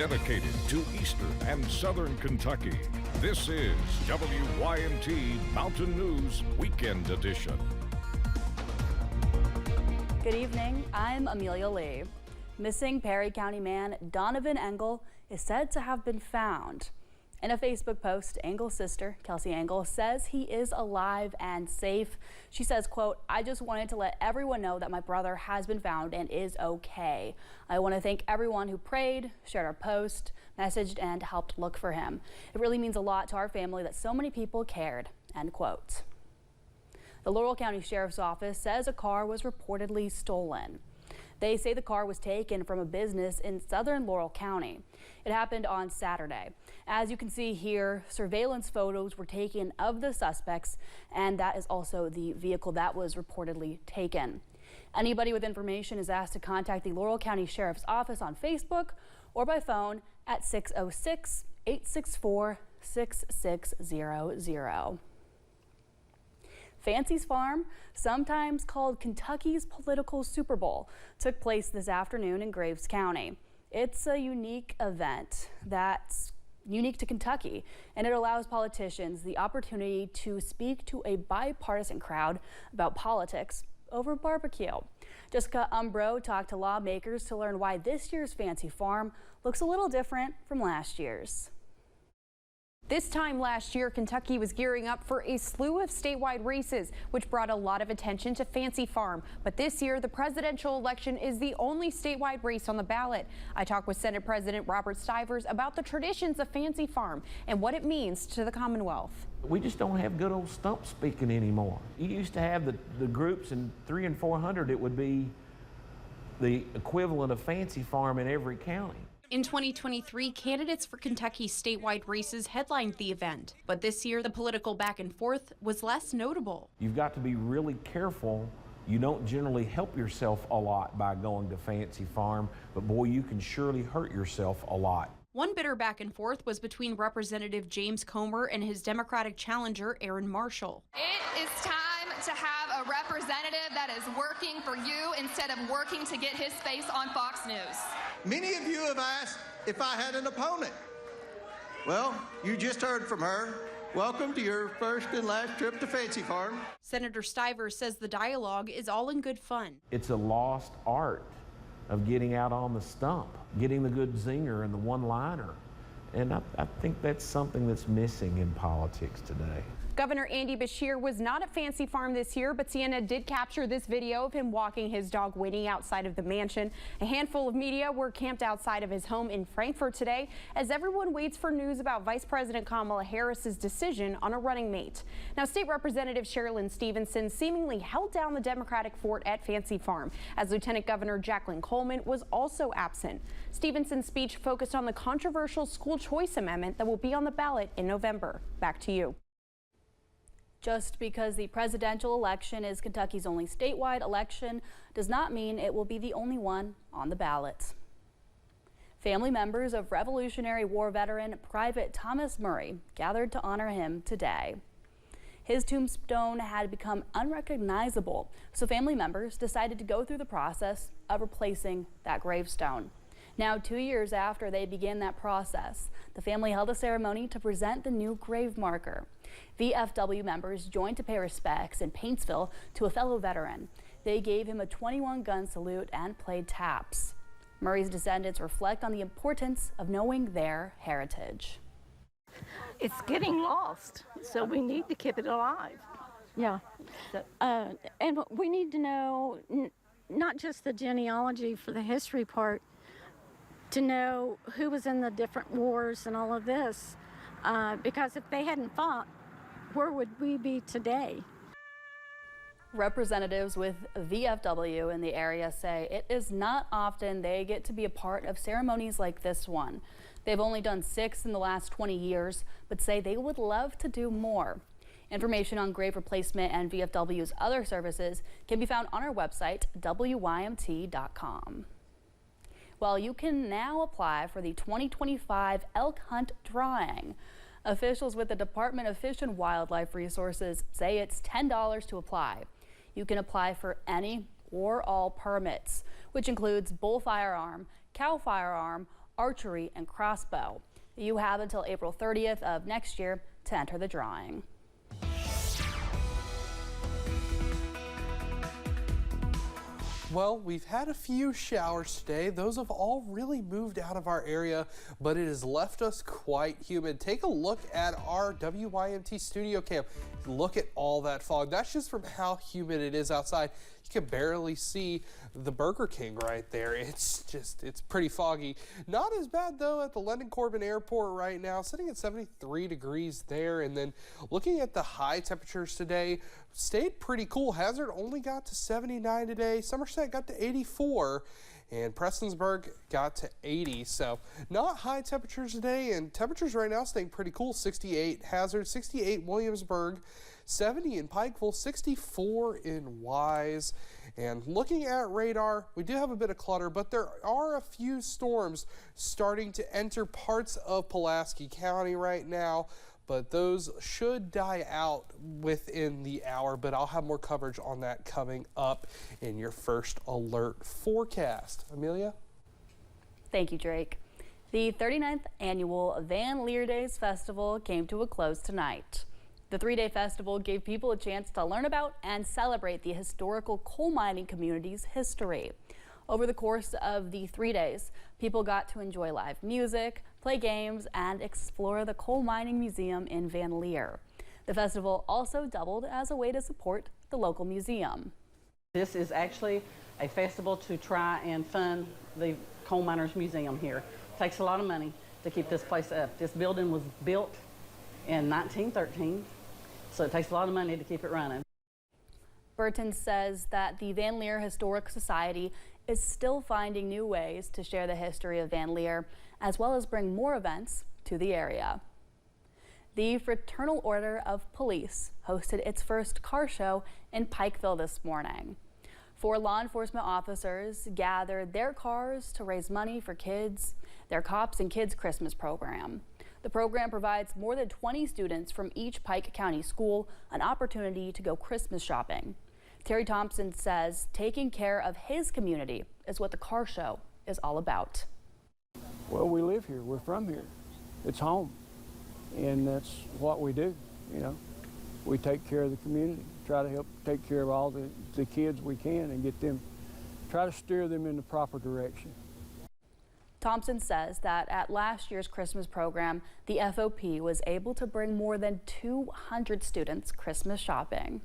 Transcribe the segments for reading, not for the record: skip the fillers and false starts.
Dedicated to Eastern and Southern Kentucky, this is WYMT Mountain News Weekend Edition. Good evening, I'm Amelia Lee. Missing Perry County man Donovan Engel is said to have been found. In a Facebook post, Engel's sister, Kelsey Engel, says he is alive and safe. She says, quote, "I just wanted to let everyone know that my brother has been found and is okay. I want to thank everyone who prayed, shared our post, messaged, and helped look for him. It really means a lot to our family that so many people cared," end quote. The Laurel County Sheriff's Office says a car was reportedly stolen. They say the car was taken from a business in southern Laurel County. It happened on Saturday. As you can see here, surveillance photos were taken of the suspects, and that is also the vehicle that was reportedly taken. Anybody with information is asked to contact the Laurel County Sheriff's Office on Facebook or by phone at 606-864-6600. Fancy's Farm, sometimes called Kentucky's political Super Bowl, took place this afternoon in Graves County. It's a unique event that's unique to Kentucky, and it allows politicians the opportunity to speak to a bipartisan crowd about politics over barbecue. Jessica Umbro talked to lawmakers to learn why this year's Fancy Farm looks a little different from last year's. This time last year, Kentucky was gearing up for a slew of statewide races, which brought a lot of attention to Fancy Farm. But this year, the presidential election is the only statewide race on the ballot. I talked with Senate President Robert Stivers about the traditions of Fancy Farm and what it means to the Commonwealth. We just don't have good old stump speaking anymore. You used to have the groups in 300 and 400. It would be the equivalent of Fancy Farm in every county. In 2023, candidates for Kentucky's statewide races headlined the event. But this year, the political back and forth was less notable. You've got to be really careful. You don't generally help yourself a lot by going to Fancy Farm, but boy, you can surely hurt yourself a lot. One bitter back and forth was between Representative James Comer and his Democratic challenger, Aaron Marshall. It is time to have a representative that is working for you instead of working to get his face on Fox News. Many of you have asked if I had an opponent. Well, you just heard from her. Welcome to your first and last trip to Fancy Farm. Senator Stivers says the dialogue is all in good fun. It's a lost art of getting out on the stump, getting the good zinger and the one-liner. And I think that's something that's missing in politics today. Governor Andy Beshear was not at Fancy Farm this year, but CNN did capture this video of him walking his dog Winnie outside of the mansion. A handful of media were camped outside of his home in Frankfort today as everyone waits for news about Vice President Kamala Harris's decision on a running mate. Now, State Representative Sherilyn Stevenson seemingly held down the Democratic fort at Fancy Farm, as Lieutenant Governor Jacqueline Coleman was also absent. Stevenson's speech focused on the controversial school choice amendment that will be on the ballot in November. Back to you. Just because the presidential election is Kentucky's only statewide election does not mean it will be the only one on the ballot. Family members of Revolutionary War veteran Private Thomas Murray gathered to honor him today. His tombstone had become unrecognizable, so family members decided to go through the process of replacing that gravestone. Now, 2 years after they began that process, the family held a ceremony to present the new grave marker. VFW members joined to pay respects in Paintsville to a fellow veteran. They gave him a 21-gun salute and played taps. Murray's descendants reflect on the importance of knowing their heritage. It's getting lost, so we need to keep it alive. Yeah, and we need to know not just the genealogy for the history part, to know who was in the different wars and all of this, because if they hadn't fought, where would we be today? Representatives with VFW in the area say it is not often they get to be a part of ceremonies like this one. They've only done 6 in the last 20 years, but say they would love to do more. Information on grave replacement and VFW's other services can be found on our website, WYMT.com. Well, you can now apply for the 2025 elk hunt drawing. Officials with the Department of Fish and Wildlife Resources say it's $10 to apply. You can apply for any or all permits, which includes bull firearm, cow firearm, archery, and crossbow. You have until April 30th of next year to enter the drawing. Well, we've had a few showers today. Those have all really moved out of our area, but it has left us quite humid. Take a look at our WYMT studio cam. Look at all that fog. That's just from how humid it is outside. You can barely see the Burger King right there. It's pretty foggy. Not as bad though at the London Corbin Airport right now, sitting at 73 degrees there. And then looking at the high temperatures today, stayed pretty cool. Hazard only got to 79 today. Somerset got to 84. And Prestonsburg got to 80, so not high temperatures today, and temperatures right now staying pretty cool. 68 Hazard, 68 Williamsburg, 70 in Pikeville, 64 in Wise. And looking at radar, we do have a bit of clutter, but there are a few storms starting to enter parts of Pulaski County right now. But those should die out within the hour, but I'll have more coverage on that coming up in your first alert forecast. Amelia? Thank you, Drake. The 39th annual Van Leer Days Festival came to a close tonight. The three-day festival gave people a chance to learn about and celebrate the historical coal mining community's history. Over the course of the 3 days, people got to enjoy live music, play games, and explore the Coal Mining Museum in Van Leer. The festival also doubled as a way to support the local museum. This is actually a festival to try and fund the Coal Miners Museum here. It takes a lot of money to keep this place up. This building was built in 1913, so it takes a lot of money to keep it running. Burton says that the Van Leer Historic Society is still finding new ways to share the history of Van Leer, as well as bring more events to the area. The Fraternal Order of Police hosted its first car show in Pikeville this morning. 4 law enforcement officers gathered their cars to raise money for kids, their Cops and Kids Christmas program. The program provides more than 20 students from each Pike County school an opportunity to go Christmas shopping. Terry Thompson says taking care of his community is what the car show is all about. Well, we live here. We're from here. It's home. And that's what we do, you know. We take care of the community, try to help take care of all the kids we can and get them, try to steer them in the proper direction. Thompson says that at last year's Christmas program, the FOP was able to bring more than 200 students Christmas shopping.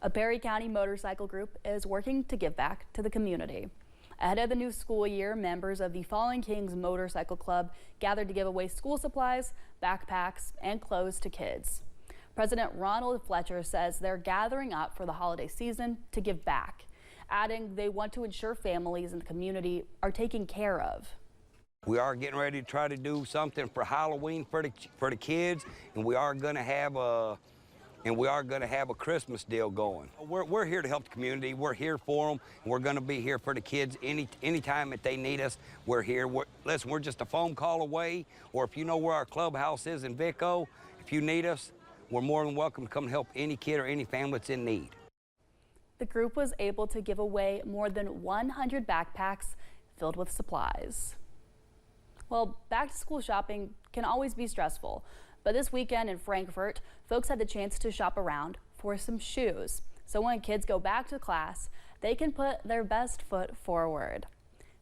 A Perry County motorcycle group is working to give back to the community. Ahead of the new school year, members of the Fallen Kings Motorcycle Club gathered to give away school supplies, backpacks, and clothes to kids. President Ronald Fletcher says they're gathering up for the holiday season to give back, adding they want to ensure families in the community are taken care of. We are getting ready to try to do something for Halloween for the kids, and we are going to have a Christmas deal going. We're here to help the community. We're here for them. We're going to be here for the kids anytime that they need us. We're here. Listen, we're just a phone call away, or if you know where our clubhouse is in Vico, if you need us, we're more than welcome to come help any kid or any family that's in need. The group was able to give away more than 100 backpacks filled with supplies. Well, back to school shopping can always be stressful. But this weekend in Frankfort, folks had the chance to shop around for some shoes. So when kids go back to class, they can put their best foot forward.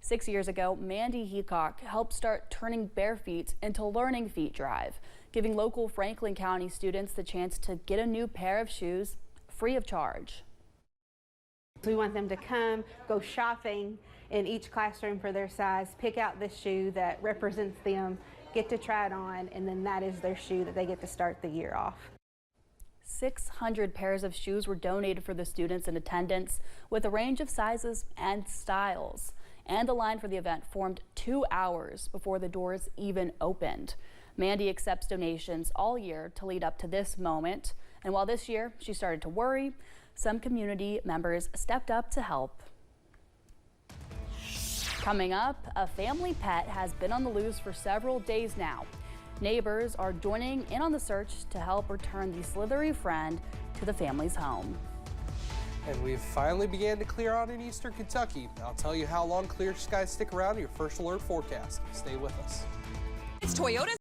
6 years ago, Mandy Heacock helped start turning bare feet into Learning Feet Drive, giving local Franklin County students the chance to get a new pair of shoes free of charge. We want them to come, go shopping in each classroom for their size, pick out the shoe that represents them, get to try it on, and then that is their shoe that they get to start the year off. 600 pairs of shoes were donated for the students in attendance with a range of sizes and styles. And the line for the event formed 2 hours before the doors even opened. Mandy accepts donations all year to lead up to this moment. And while this year she started to worry, some community members stepped up to help. Coming up, a family pet has been on the loose for several days now. Neighbors are joining in on the search to help return the slithery friend to the family's home. And we've finally began to clear out in eastern Kentucky. I'll tell you how long clear skies stick around in your first alert forecast. Stay with us. It's Toyota's